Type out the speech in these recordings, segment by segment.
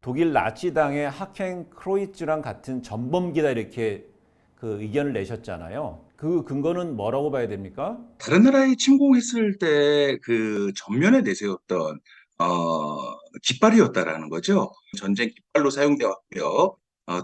독일 나치당의 하켄 크로이츠랑 같은 전범기다 이렇게 그 의견을 내셨잖아요. 그 근거는 뭐라고 봐야 됩니까? 다른 나라에 침공했을 때 그 전면에 내세웠던 깃발이었다라는 거죠. 전쟁 깃발로 사용되어 왔고요.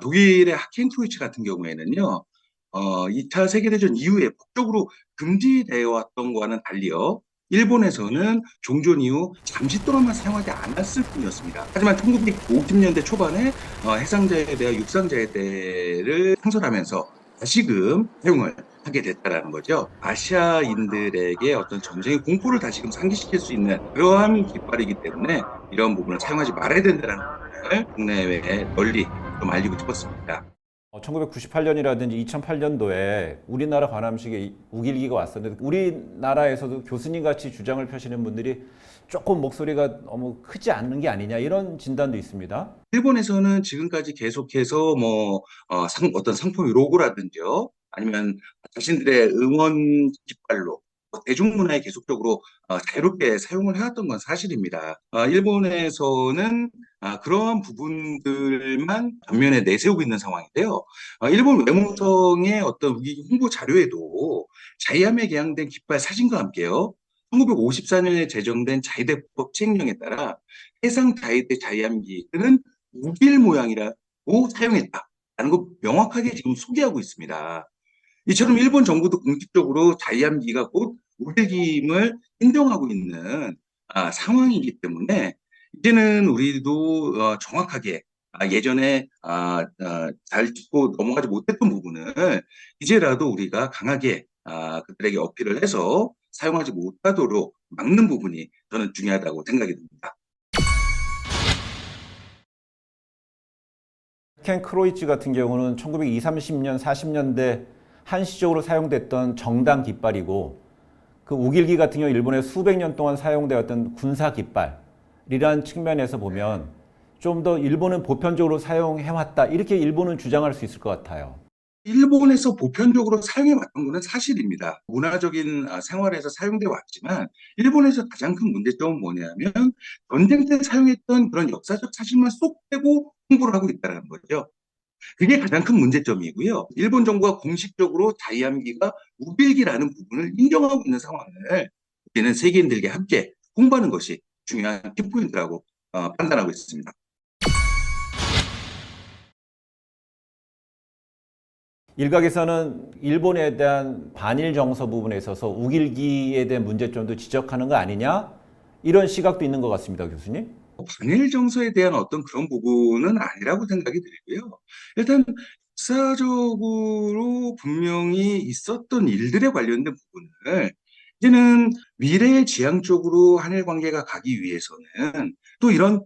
독일의 하켄크루이츠 같은 경우에는요, 2차 세계대전 이후에 법적으로 금지되어 왔던 거와는 달리요. 일본에서는 종전 이후 잠시 동안만 사용하지 않았을 뿐이었습니다. 하지만 1950년대 초반에 해상자위대와 육상자위대를 창설하면서 다시금 사용을 하게 됐다라는 거죠. 아시아인들에게 어떤 전쟁의 공포를 다시금 상기시킬 수 있는 그러한 깃발이기 때문에 이런 부분을 사용하지 말아야 된다는 부분을 국내외에 널리 좀 알리고 싶었습니다. 1998년이라든지 2008년도에 우리나라 관함식에 우길기가 왔었는데 우리나라에서도 교수님 같이 주장을 펴시는 분들이 조금 목소리가 너무 크지 않는 게 아니냐 이런 진단도 있습니다. 일본에서는 지금까지 계속해서 어떤 상품의 로고라든지요, 아니면 자신들의 응원 깃발로 대중문화에 계속적으로 자유롭게 사용을 해왔던 건 사실입니다. 일본에서는 그러한 부분들만 전면에 내세우고 있는 상황인데요. 일본 외무성의 어떤 위기 홍보 자료에도 자이함에 개양된 깃발 사진과 함께요. 1954년에 제정된 자위대법 시행령에 따라 해상 자위대 자이함기는 우길 모양이라고 사용했다라는 거 명확하게 지금 소개하고 있습니다. 이처럼 일본 정부도 공식적으로 자이함기가 곧 우길기임을 인정하고 있는 상황이기 때문에 이제는 우리도 정확하게 예전에 잘 짚고 넘어가지 못했던 부분을 이제라도 우리가 강하게 그들에게 어필을 해서 사용하지 못하도록 막는 부분이 저는 중요하다고 생각이 듭니다. 켄 크로이츠 같은 경우는 1920, 30년, 40년대 한시적으로 사용됐던 정당 깃발이고 그 우길기 같은 경우 일본에 수백 년 동안 사용되었던 군사 깃발이라는 측면에서 보면 좀 더 일본은 보편적으로 사용해왔다 이렇게 일본은 주장할 수 있을 것 같아요. 일본에서 보편적으로 사용해 왔던 것은 사실입니다. 문화적인 생활에서 사용돼 왔지만 일본에서 가장 큰 문제점은 뭐냐면 전쟁 때 사용했던 그런 역사적 사실만 쏙 빼고 홍보를 하고 있다는 거죠. 그게 가장 큰 문제점이고요. 일본 정부가 공식적으로 자이함기가 우빌기라는 부분을 인정하고 있는 상황을 우리는 세계인들에게 함께 홍보하는 것이 중요한 키포인트라고 판단하고 있습니다. 일각에서는 일본에 대한 반일 정서 부분에 있어서 우길기에 대한 문제점도 지적하는 거 아니냐 이런 시각도 있는 것 같습니다, 교수님. 반일 정서에 대한 어떤 그런 부분은 아니라고 생각이 들고요. 일단 역사적으로 분명히 있었던 일들에 관련된 부분을 이제는 미래의 지향 쪽으로 한일 관계가 가기 위해서는 또 이런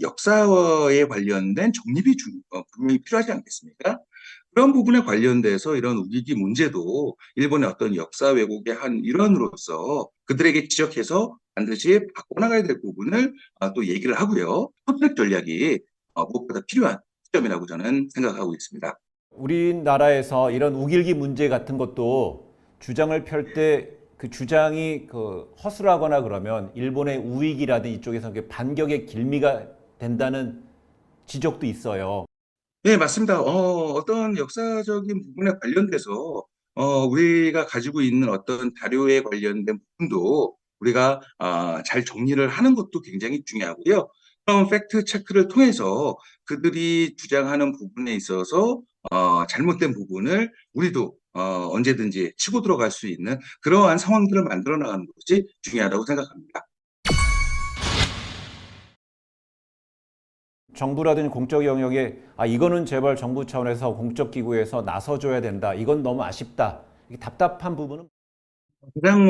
역사에 관련된 정립이 분명히 필요하지 않겠습니까? 그런 부분에 관련돼서 이런 우기기 문제도 일본의 어떤 역사 왜곡의 한 일환으로서 그들에게 지적해서 반드시 바꿔나가야 될 부분을 또 얘기를 하고요. 소통력 전략이 무엇보다 필요한 시점이라고 저는 생각하고 있습니다. 우리나라에서 이런 우길기 문제 같은 것도 주장을 펼 때 그 주장이 그 허술하거나 그러면 일본의 우익이라든 이쪽에서 반격의 길미가 된다는 지적도 있어요. 네, 맞습니다. 어떤 역사적인 부분에 관련돼서 우리가 가지고 있는 어떤 자료에 관련된 부분도 우리가 잘 정리를 하는 것도 굉장히 중요하고요. 그런 팩트 체크를 통해서 그들이 주장하는 부분에 있어서 잘못된 부분을 우리도 언제든지 치고 들어갈 수 있는 그러한 상황들을 만들어 나가는 것이 중요하다고 생각합니다. 정부라든지 공적 영역에 이거는 제발 정부 차원에서 공적 기구에서 나서줘야 된다. 이건 너무 아쉽다. 이게 답답한 부분은 가장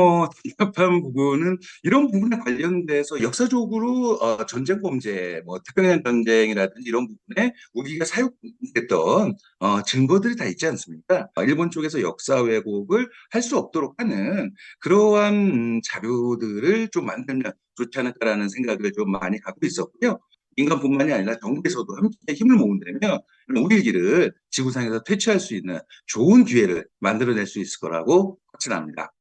답답한 부분은 이런 부분에 관련돼서 역사적으로 전쟁 범죄, 태평양 전쟁이라든지 이런 부분에 우리가 사용됐던 증거들이 다 있지 않습니까? 일본 쪽에서 역사 왜곡을 할 수 없도록 하는 그러한 자료들을 좀 만들면 좋지 않을까라는 생각을 좀 많이 갖고 있었고요. 인간뿐만이 아니라 정부에서도 함께 힘을 모은다면 우리들을 지구상에서 퇴치할 수 있는 좋은 기회를 만들어낼 수 있을 거라고 확신합니다.